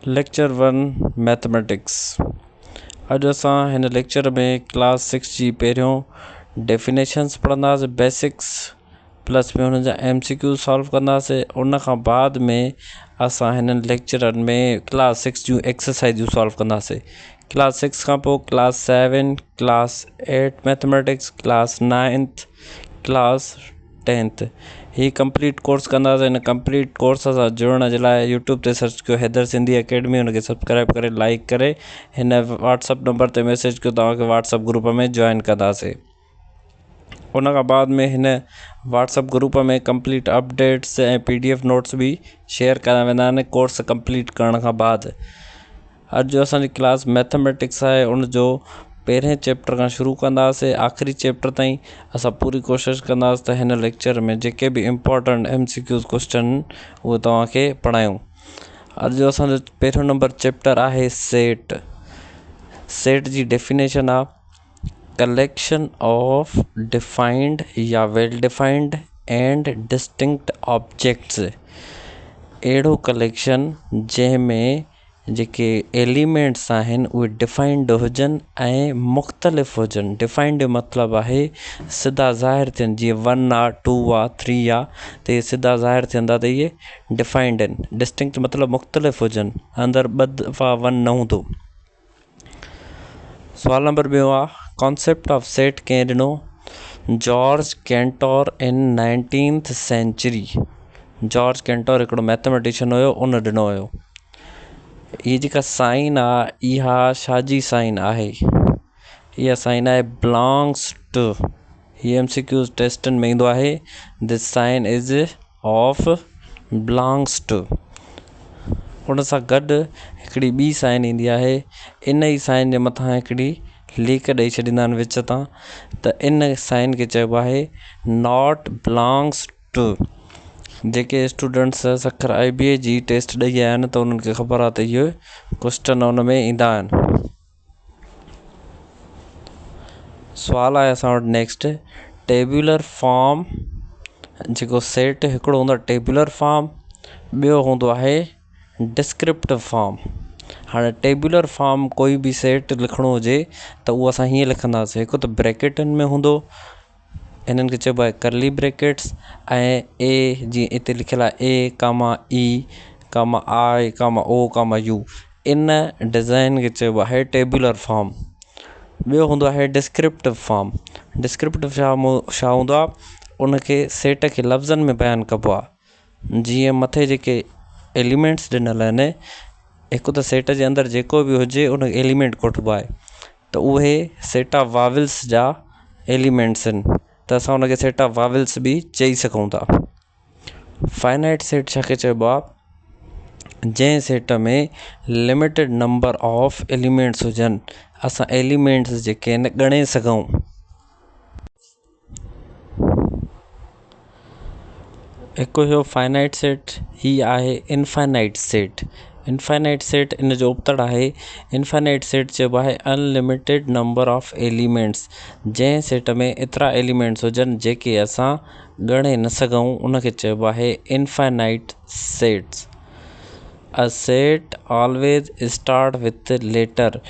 Lecture 1 mathematics. अॼु असां हिन लेक्चर में क्लास 6 जी पहिरियों डेफिनेशन्स पढ़ंदासीं, बेसिक्स प्लस में हुन जा MCQ सॉल्व कंदासीं। उन खां बाद में असां हिननि लेक्चरनि में क्लास 6 जूं एक्सरसाइज़ूं सॉल्व कंदासीं। क्लास 6 खां पोइ class 7, class 8 mathematics, class 9, class 10th ही कंप्लीट कोर्स कंदासीं। हिन कंप्लीट कोर्स सां जुड़ण जे लाइ यूट्यूब ते सर्च कयो हैदर सिंधी अकेडमी, हुनखे सब्सक्राइब करे लाइक करे हिन व्हाट्सअप नंबर ते मैसेज कयो, तव्हांखे व्हाट्सअप ग्रुप में जॉइन कंदासीं। उन खां बाद में हिन व्हाट्सअप ग्रुप में कंप्लीट अपडेट्स ऐं PDF नोट्स भी शेयर कया वेंदा आहिनि कोर्स कंप्लीट करण खां बाद। अॼु जो असांजी क्लास मैथमेटिक्स आहे, उनजो पहिरें चैप्टर खां शुरू कंदासीं आख़िरी चैप्टर ताईं। असां पूरी कोशिशि कंदासीं त हिन लेक्चर में जेके बि इम्पोर्टेंट MCQ क्वेश्चन उहे तव्हांखे पढ़ायूं। अॼु जो असांजो पहिरियों नंबर चैप्टर आहे सेट। सेट जी डेफिनेशन आहे कलेक्शन ऑफ डिफाइंड या वेल डिफाइंड एंड डिस्टिंक्ट ऑब्जेक्ट्स। अहिड़ो कलेक्शन जंहिंमें जेके एलिमेंट्स आहिनि उहे डिफाइंड हुजनि ऐं मुख़्तलिफ़ हुजनि। डिफाइंड जो मतिलबु आहे सिधा ज़ाहिर थियनि, जीअं 1 आहे 2 आहे 3 आहे त इहे सिधा ज़ाहिर थियंदा त इहे डिफाइंड आहिनि। डिस्टिंक्ट मतिलबु मुख़्तलिफ़ हुजनि, अंदरि ॿ दफ़ा 1 न हूंदो। सुवाल नंबर 2 आहे कॉन्सेप्ट ऑफ सेट कंहिं ॾिनो? जॉर्ज कैंटोर इन 19th सेंचुरी। जॉर्ज कैंटोर हिकिड़ो मैथमेटिशियन हुयो, उन ॾिनो हुयो। हीअ जेका साइन आहे इहा छाजी साइन आहे? इहा साइन आहे बिलोंग्स टू। हीअ MCQ टेस्टनि में ईंदो आहे, this sign is of belongs to. उन सां गॾु हिकिड़ी ॿी साइन ईंदी आहे, इन ई साइन जे मथां हिकिड़ी लीक ॾेई छॾींदा आहिनि विच तां, त इन साइन खे चइबो आहे नॉट बिलोंग्स टू। जेके स्टूडेंट्स सखर IBA जी टेस्ट ॾेई आया आहिनि त उन्हनि खे ख़बर आहे त इहो क्वेश्चन उन में ईंदा आहिनि। सुवाल आहे असां वटि नेक्स्ट, टेबुलर फॉर्म जेको सेट हिकिड़ो हूंदो आहे टेबुलर फॉर्म, ॿियो हूंदो आहे डिस्क्रिप्टिव फॉर्म। हाणे टेबुलर फॉर्म कोई बि सेट लिखिणो हुजे त उहो असां हीअं लिखंदासीं, हिकु त ब्रैकेटनि में हूंदो, इन्हनि खे चइबो आहे करली ब्रैकेट्स, ऐं A जीअं हिते लिखियलु आहे A, E, I, O, U। इन डिज़ाइन खे चइबो आहे टेबुलर फॉर्म। ॿियो हूंदो आहे डिस्क्रिप्टिव फॉर्म। डिस्क्रिप्टिव छा हूंदो आहे? उनखे सेट खे लफ़्ज़नि में बयानु कबो आहे। जीअं मथे जेके एलिमेंट्स ॾिनल आहिनि, हिकु त सेट जे अंदरि जेको बि हुजे उन एलिमेंट कोठबो आहे, त उहे सेट ऑफ वाविल्स जा एलिमेंट्स आहिनि, त असां उनखे सेट ऑफ वाविल्स बि चई सघूं था। फाइनाइट सेट छाखे चइबो आहे? जंहिं सेट में लिमिटेड नंबर ऑफ एलिमेंट्स हुजनि, असां एलिमेंट्स जेके आहिनि ॻणे सघूं। हिकु इहो फाइनाइट सेट, ही आहे इनफाइनाइट सेट। इनफाइनाइट सेट इन जो उपतड़ आहे, इनफाइनाइट सेट चइबो आहे अनलिमिटेड नंबर ऑफ एलिमेंट्स। जंहिं सेट में एतिरा एलिमेंट्स हुजनि जेके असां ॻणे न सघूं, उनखे चइबो आहे infinite sets. A set always start with letter.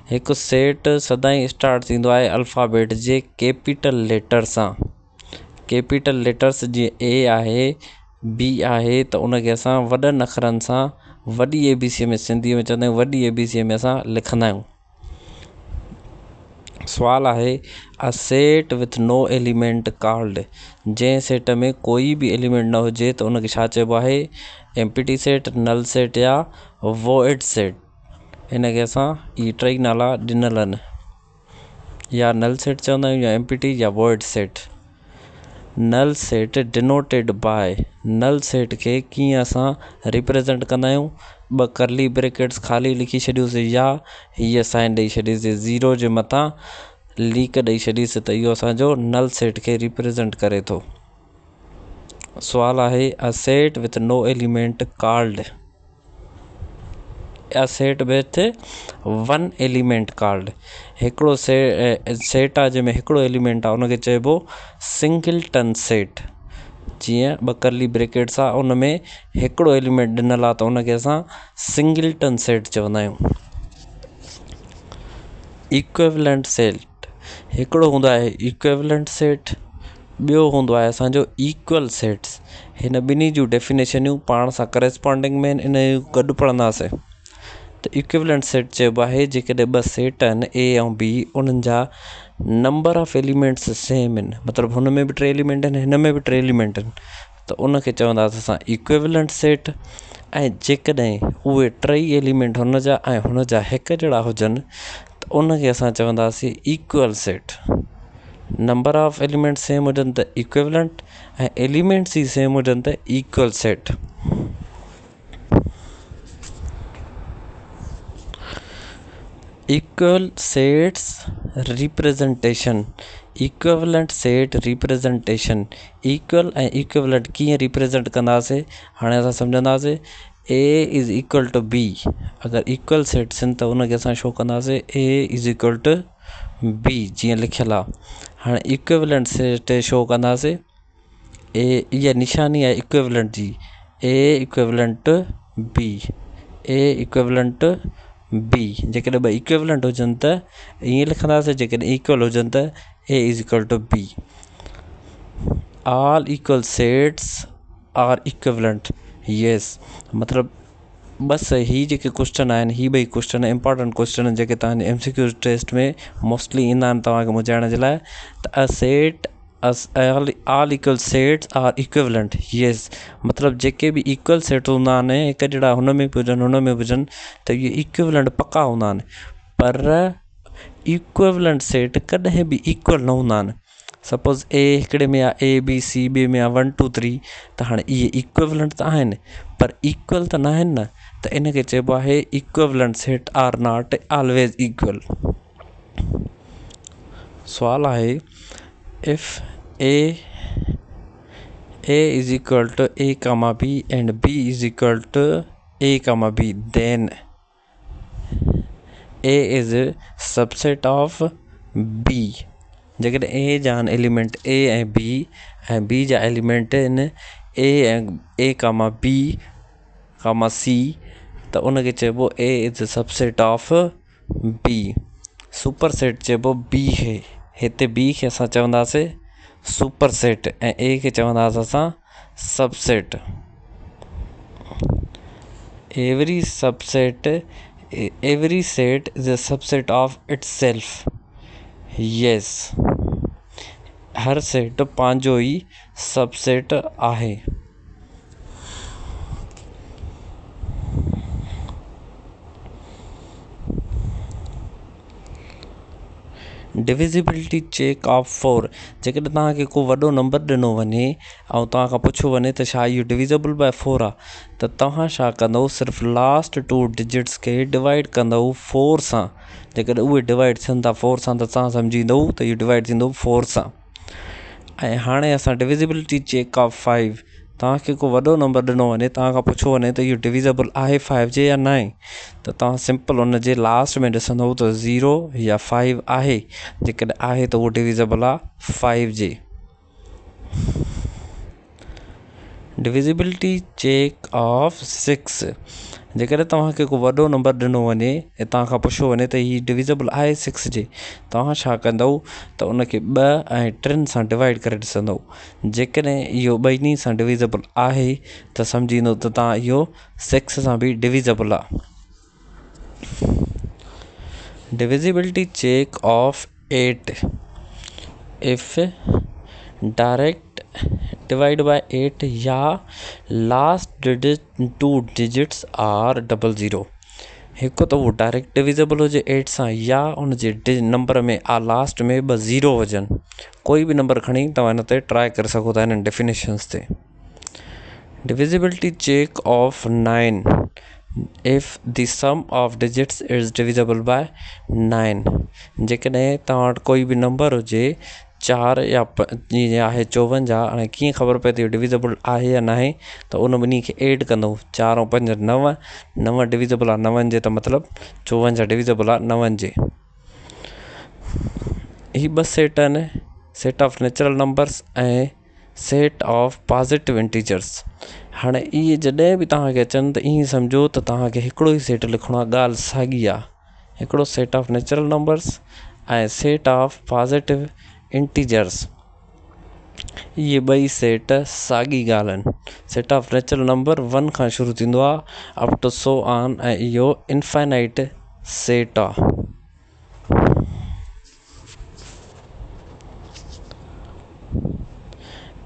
हिकु सेट सदाईं स्टार्ट थींदो आहे अल्फ़ाबेट जे कैपिटल लेटर सां। कैपिटल लेटर्स जीअं A आहे, B आहे, त उनखे असां वॾनि अखरनि सां वॾी ABC में, सिंधीअ में चवंदा आहियूं वॾी ABC में असां लिखंदा आहियूं। सुवाल आहे a set with no element called. जंहिं सेट में कोई बि एलिमेंट न हुजे त उनखे छा चइबो आहे? एम्प्टी सेट, नल सेट या वॉइड सेट। इनखे असां ई टई नाला ॾिनल आहिनि, या नल सेट चवंदा आहियूं, या एम्प्टी या void set. Null set denoted by. Null set खे कीअं असां रिप्रेज़ेंट कंदा आहियूं? 2 करली ब्रैकेट्स ख़ाली लिखी छॾियोसीं, या हीअ साइन ॾेई छॾीसीं, 0 जे मथां लीक ॾेई छॾीसीं, त इहो असांजो नल सेट खे रिप्रेज़ेंट करे थो। सुवाल आहे a set with no element called. A set with 1 element called. हिकिड़ो सेट आहे जंहिंमें हिकिड़ो एलिमेंट आहे, उनखे चइबो सिंगलटन सेट। जीअं ॿ करली ब्रेकेट्स आहे उन में हिकिड़ो एलिमेंट ॾिनल आहे त उनखे असां सिंगल्टन सेट चवंदा आहियूं। इक्विवेलेंट सेट हिकिड़ो हूंदो आहे इक्विवेलेंट सेट, ॿियो हूंदो आहे असांजो इक्वल सेट्स। हिन ॿिन्ही जूं डेफिनेशनियूं पाण सां करेस्पॉन्डिंग में इन गॾु पढ़ंदासीं। त इक्विवेलेंट सेट चइबो आहे जेकॾहिं ॿ सेट आहिनि ए ऐं बी, उन्हनि जा नंबर ऑफ एलिमेंट्स सेम आहिनि, मतिलबु हुन में बि 3 एलिमेंट आहिनि, हिन में बि 3 एलिमेंट आहिनि, त उनखे चवंदासीं असां इक्विवेलेंट सेट। ऐं जेकॾहिं उहे 3 एलिमेंट हुन जा ऐं हुन जा हिकु जहिड़ा हुजनि त उनखे असां चवंदासीं equal set. Number of element same हुजनि त इक्विवेलेंट ऐं एलिमेंट्स ई सेम हुजनि त equal set. Equal sets representation, equivalent set representation, equal ऐं इक्विवेलेंट कीअं रिप्रेजेंट कंदासीं हाणे असां सम्झंदासीं। A is equal to B, अगरि इक्वल सेट्स आहिनि त उनखे असां शो कंदासीं A is equal to B जीअं लिखियलु आहे। हाणे इक्विवेलेंट सेट शो कंदासीं, ए इहा निशानी आहे इक्विवेलेंट जी, ए इक्विवेलेंट बी, ए इक्विवेलेंट बी। जेकॾहिं ॿ इक्विवेलेंट हुजनि त ईअं लिखंदासीं, जेकॾहिं इक्वल हुजनि त A is equal to B. All equal sets are equivalent, yes. मतिलबु बसि ही जेके क्वेश्चन आहिनि, ही ॿई क्वेश्चन इंपॉर्टेंट क्वेश्चन आहिनि जेके तव्हांजे MCQ टेस्ट में मोस्टली ईंदा आहिनि तव्हांखे मुझाइण जे लाइ। त a set all equal sets are equivalent, yes. मतिलबु जेके बि इक्वल सेट हूंदा आहिनि हिकु जहिड़ा हुन में बि हुजनि हुन में बि हुजनि त इहे इक्विवेलेंट पक्का हूंदा आहिनि। पर इक्विवेलेंट सेट कॾहिं बि इक्वल न हूंदा आहिनि। सपोज़ ए हिकिड़े में आहे ए बी सी, ॿिए में आहे 1 2 3, त हाणे इहे इक्विवेलेंट त आहिनि पर इक्वल त न आहिनि न, त इनखे चइबो आहे equivalent set are not always equal. सुवाल आहे, if A is equal to A comma B and B is equal to A comma B, then A is subset of B. जेकॾहिं ए जा एलिमेंट ए ऐं बी जा element आहिनि ए comma B comma C, त उनखे चइबो A is subset of B. Super set चइबो B खे, हिते बी खे असां चवंदासीं सुपर सेट ऐं ए खे चवंदासीं असां subset. Every set is a subset of its self, yes. हर सेट पंहिंजो ई सबसेट आहे। डिविजिबिलिटी चेक ऑफ 4, जेकॾहिं तव्हांखे को वॾो नंबर ॾिनो वञे ऐं तव्हांखां पुछियो वञे त छा इहो डिविजिबल बाय 4 आहे, त तव्हां छा कंदव, सिर्फ़ु लास्ट 2 डिजिट्स खे डिवाइड कंदव 4 सां। जेकॾहिं उहे डिवाइड थियनि था 4 सां त तव्हां सम्झींदव त इहो डिवाइड थींदो 4 सां। ऐं हाणे असां डिविजिबिलिटी चेक ऑफ 5, तव्हांखे को वॾो नंबर ॾिनो वञे, तव्हांखां पुछियो वञे त इहो डिविजिबल आहे 5 जे या न आहे, त तव्हां सिंपल उन जे लास्ट में ॾिसंदव त 0 या 5 आहे। जेकॾहिं आहे त उहो डिविजिबल आहे 5 जे। डिविजिबिलिटी चेक ऑफ 6, जेकॾहिं तव्हांखे को वॾो नंबर ॾिनो वञे ऐं तव्हांखां पुछियो वञे त हीउ डिविजिबल आहे 6 जे, तव्हां छा कंदव त उनखे 2 ऐं 3 सां डिवाइड करे ॾिसंदव। जेकॾहिं इहो ॿिन्ही सां डिविजिबल आहे त सम्झींदव त तव्हां इहो 6 सां बि डिविजिबल आहे। Divisibility check of 8, if direct divide by 8 या लास्ट 2 डिजिट्स आर 00, हिकु त उहो डायरेक्ट डिविजिबल हुजे 8 सां या उन जे नंबर में लास्ट में 2 0 हुजनि। कोई बि नंबर खणी तव्हां हिन ते ट्राए करे सघो था हिननि डेफिनेशन्स ते। Divisibility check of 9, if the sum of digits is divisible by 9, जेकॾहिं तव्हां वटि कोई बि नंबर हुजे 4 या जीअं आहे 54, हाणे कीअं ख़बर पए त इहो डिविजिबल आहे या न आहे, त उन ॿिन्ही खे एड कंदव, 4 ऐं 5 9 डिविजिबल आहे 9 जे, त मतिलबु 54 डिविजिबल आहे 9 जे। ही 2 सेट आहिनि, सेट ऑफ नेचुरल नंबर्स ऐं सेट ऑफ पॉजिटिव इंटीजर्स। हाणे इहे जॾहिं बि तव्हांखे अचनि त ईअं सम्झो त तव्हांखे हिकिड़ो ई सेट लिखिणो आहे, ॻाल्हि साॻी आहे। हिकिड़ो सेट ऑफ नेचुरल नंबर्स ऐं सेट ऑफ पॉजिटिव इंटीजर्स, इहे ॿई सेट साॻी ॻाल्हि आहिनि। सेट ऑफ नेचुरल नंबर 1 खां शुरू थींदो आहे अप टू सो ऑन, ऐं इहो इनफाइनाइट सेट आहे।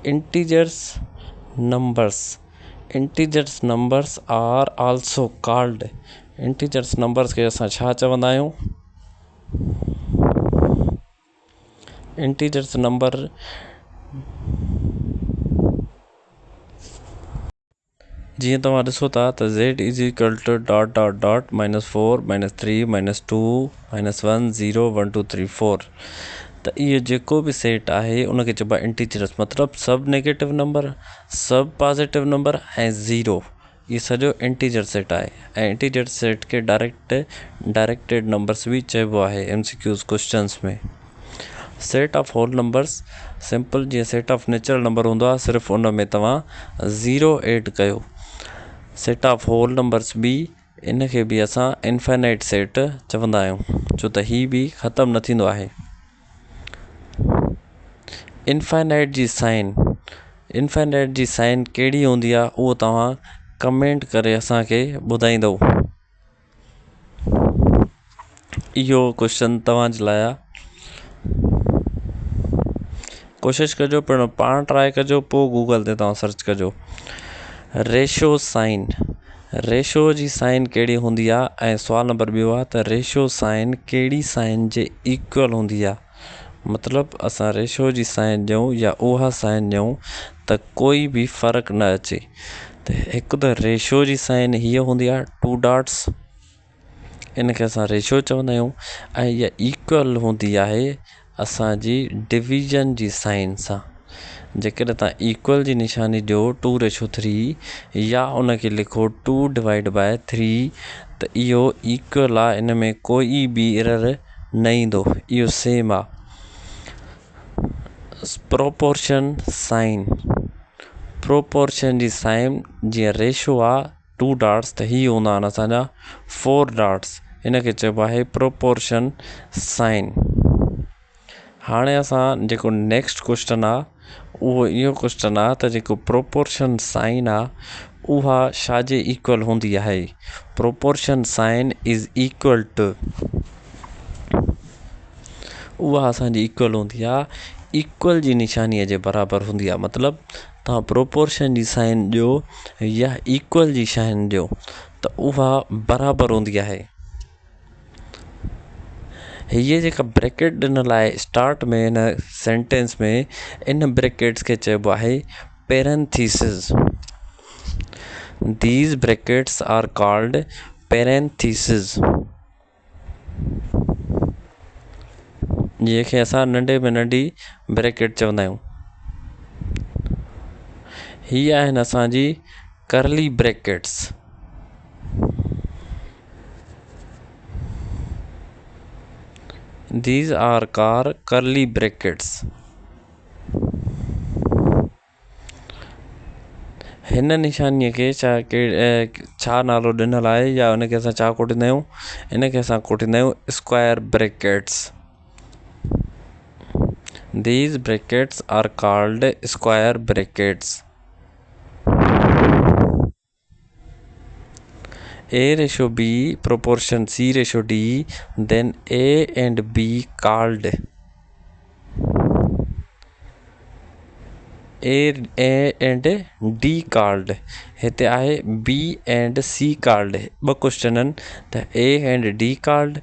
Integers numbers are also called, integers numbers खे असां छा चवंदा आहियूं? इंटीजर्स नंबर जीअं तव्हां ॾिसो था त z is equal to dot dot dot -4 -3 -2 -1 0 1 2 3 4, त इहो जेको बि सेट आहे उनखे चइबो आहे इंटीजर्स, मतिलबु सभु नेगेटिव नंबर, सभु पॉज़िटिव नंबर ऐं ज़ीरो, इहो सॼो इंटीजर सेट आहे। ऐं इंटीजर सेट खे डायरेक्टेड नंबर्स बि चइबो आहे MCQs क्वेश्चन्स में। Set of whole numbers simple जीअं सेट ऑफ नेचुरल नंबर हूंदो आहे, सिर्फ़ु उन में तव्हां ज़ीरो ऐड कयो। सेट ऑफ होल नंबर्स बि, इनखे बि असां इनफाइनाइट सेट चवंदा आहियूं, छो त हीअ बि ख़तमु न थींदो आहे। इनफाइनाइट जी साइन कहिड़ी हूंदी आहे उहो तव्हां कमेंट करे असांखे ॿुधाईंदव। इहो क्वेश्चन तव्हांजे लाइ आहे, कोशिशि कजो, पहिरियों पाण ट्राए कजो, पोइ गूगल ते तव्हां सर्च कजो। रेशो जी साइन कहिड़ी हूंदी आहे, ऐं सुवाल नंबर ॿियो आहे त रेशो साइन कहिड़ी साइन जे इक्वल हूंदी आहे। मतिलबु असां रेशो जी साइन ॾियूं या उहा साइन ॾियूं त कोई बि फ़र्क़ु न अचे। त हिकु त रेशो जी साइन हीअ हूंदी आहे 2 डॉट्स, इनखे असां रेशो चवंदा आहियूं, ऐं इहा इक्वल हूंदी आहे असांजी डिवीज़न जी साइन सां। जेकॾहिं तव्हां इक्वल जी निशानी ॾियो 2:3 या उनखे लिखो 2/3, त इहो इक्वल आहे, इन में कोई बि एरर न ईंदो, इहो सेम आहे। प्रोपोर्शन जी साइन जीअं रेशो आहे 2 डॉट्स, त हीअ हूंदा आहिनि असांजा 4 डॉट्स, इनखे चइबो आहे प्रोपोर्शन साइन। हाणे असां जेको नेक्स्ट क्वेश्चन आहे उहो इहो क्वेश्चन आहे त जेको प्रोपोर्शन साइन आहे उहा छाजे इक्वल हूंदी आहे। Proportion sign is equal to, उहा असांजी इक्वल हूंदी आहे, इक्वल जी निशानीअ जे बराबरि हूंदी आहे। मतिलबु तव्हां प्रोपोर्शन जी साइन ॾियो या इक्वल जी साइन ॾियो त उहा बराबरि हूंदी आहे। हीअ जेका ब्रैकेट ॾिनल आहे स्टार्ट में हिन सेंटेंस में, इन ब्रैकेट्स खे चइबो आहे parenthesis. These brackets are called parentheses। जंहिंखे असां नंढे में नंढी ब्रैकेट चवंदा आहियूं। हीअ आहिनि असांजी करली brackets. These are called curly brackets। हिन निशानीअ खे छा नालो ॾिनल आहे या हुनखे असां छा कोटींदा आहियूं? इनखे असां कोटींदा आहियूं square brackets. These brackets are called square brackets। A/B proportion C/D, then A and B called A and D called, हिते आहे B and C called, ॿ क्वेश्चन आहिनि त A and D called,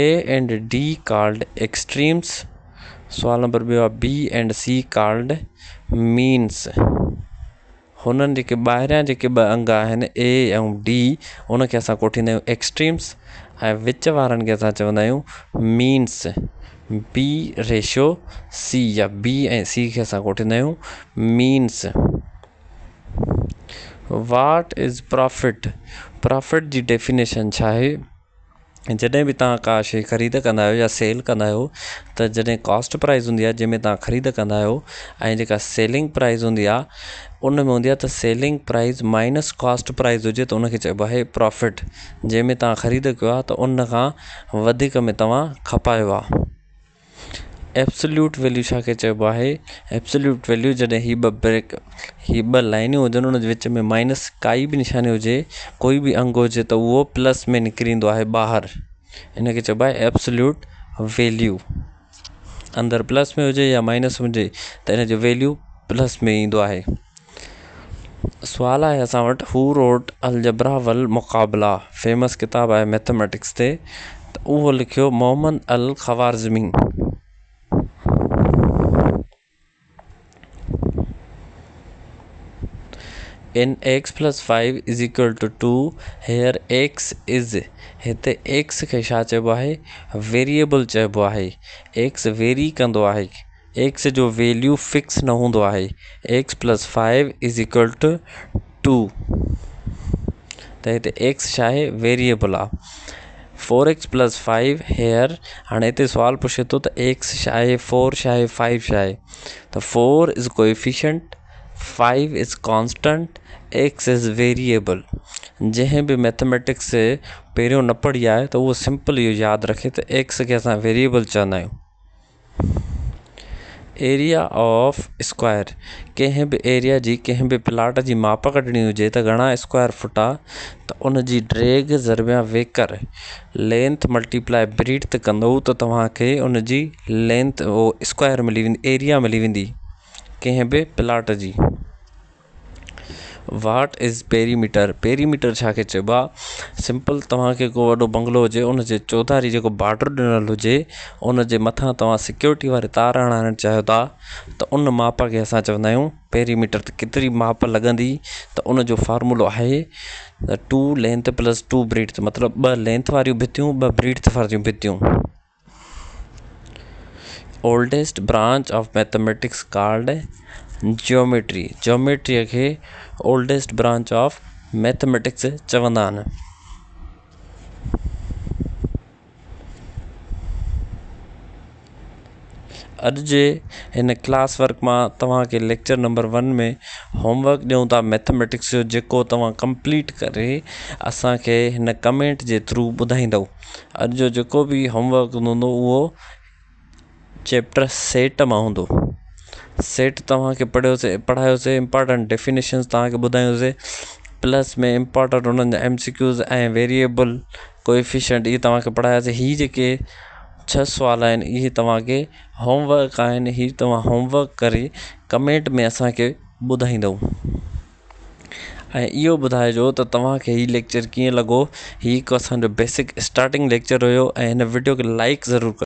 A and D called extremes। सुवाल number ॿियो आहे B and C called means। हुननि जेके ॿाहिरियां जेके ॿ अंग आहिनि A ऐं D, उनखे असां कोठींदा आहियूं एक्सट्रीम्स, ऐं विच वारनि खे असां चवंदा आहियूं मीन्स। B/C या B ऐं C खे असां कोठींदा आहियूं means. What is profit? Profit जी डेफिनेशन छा आहे? जॾहिं बि तव्हां का शइ ख़रीद कंदा आहियो या सेल कंदा आहियो त जॾहिं कॉस्ट प्राइस हूंदी आहे जंहिंमें तव्हां ख़रीद कंदा आहियो ऐं जेका सेलिंग प्राइस हूंदी आहे उन में हूंदी आहे त selling price minus cost price हुजे त उनखे चइबो आहे प्रॉफिट। जंहिंमें तव्हां ख़रीद कयो आहे त उन खां वधीक में तव्हां खपायो आहे। एब्सोल्यूट वैल्यू छा खे चइबो आहे? एब्सोल्यूट वैल्यू जॾहिं ही ॿ लाइनियूं हुजनि उन जे विच में माइनस काई बि निशानी हुजे, कोई बि अंग हुजे त उहो प्लस में निकिरी ईंदो आहे ॿाहिरि। इन खे चइबो आहे एब्सोल्यूट वैल्यू। अंदरि प्लस में हुजे या माइनस हुजे त इन जो वैल्यू प्लस में ईंदो आहे। सुवाल आहे असां वटि हू रोट अलजबरा वल मुक़ाबला, फेमस किताबु आहे मैथमेटिक्स ते, त उहो लिखियो मोहम्मद अल ख़वारिज़मी। In x plus 5 is equal to 2, here x is, हिते x खे छा चइबो आहे? वेरिएबल चइबो आहे। x वेरी कंदो आहे, x जो वैल्यू फिक्स न हूंदो आहे। x plus 5 is equal to 2, त हिते x छा आहे? वेरिएबल आहे। 4x plus 5 हेयर, हाणे हिते सुवाल पुछे थो त x छा आहे, 4 छा आहे, 5 छा आहे? त 4 is coefficient, 5 is constant, x is variable. जंहिं बि मैथमेटिक्स पहिरियों न पढ़ी आहे त उहो सिंपल इहो यादि रखे त x खे असां वेरिएबल चवंदा आहियूं। एरिया ऑफ स्क्वायर, कंहिं बि एरिया जी कंहिं बि प्लाट जी माप कढणी हुजे त घणा स्क्वायर फुट आहे, त उन जी ड्रैग ज़रबिया वेकर लेंथ मल्टीप्लाई ब्रीथ कंदो त तव्हांखे उन जी लेंथ स्क्वायर मिली वेंदी, एरिया मिली वेंदी कंहिं बि प्लाट जी। वाट इज़ पेरीमीटर, पेरीमीटर छा खे चइबो आहे? सिंपल तव्हांखे को वॾो बंगलो हुजे उन जे चौधारी जेको बॉर्डर ॾिनल हुजे उन जे मथां तव्हां सिक्योरिटी वारे तार हणाइणु चाहियो था त उन माप खे असां चवंदा आहियूं पेरीमीटर। त केतिरी माप लॻंदी त उन जो फार्मूलो आहे त 2 लेंथ प्लस 2 ब्रीथ, मतिलबु 2 लेंथ वारियूं भितियूं 2 ब्रीथ वारियूं भितियूं। Oldest branch of mathematics called geometry, ज्योमेट्रीअ खे ओल्डेस्ट ब्रांच ऑफ मैथमेटिक्स चवंदा आहिनि। अॼु जे हिन क्लास वर्क मां तव्हांखे लेक्चर नंबर 1 में होमवर्क ॾियूं था मैथमेटिक्स जो, जेको तव्हां कंप्लीट करे असांखे हिन कमेंट जे थ्रू ॿुधाईंदव। अॼु जो जेको बि होमवर्क हूंदो उहो चैप्टर सेट मां हूंदो। सेट तव्हांखे पढ़ायोसीं, इम्पॉर्टेंट डेफिनेशन्स तव्हांखे ॿुधायोसीं, प्लस में इम्पॉर्टेंट उन्हनि जा MCQs ऐं वेरिएबल कोएफिशिएंट इहे तव्हांखे पढ़ायासीं। हीअ जेके 6 सुवाल आहिनि इहे तव्हांखे होमवर्क आहिनि, हीअ तव्हां होमवर्क करे कमेंट में असांखे ॿुधाईंदव। ऐं इहो ॿुधाइजो त तव्हांखे हीअ लेक्चर कीअं लॻो। हीअ हिकु असांजो बेसिक स्टार्टिंग लेक्चर हुयो ऐं हिन वीडियो खे लाइक ज़रूरु कयो।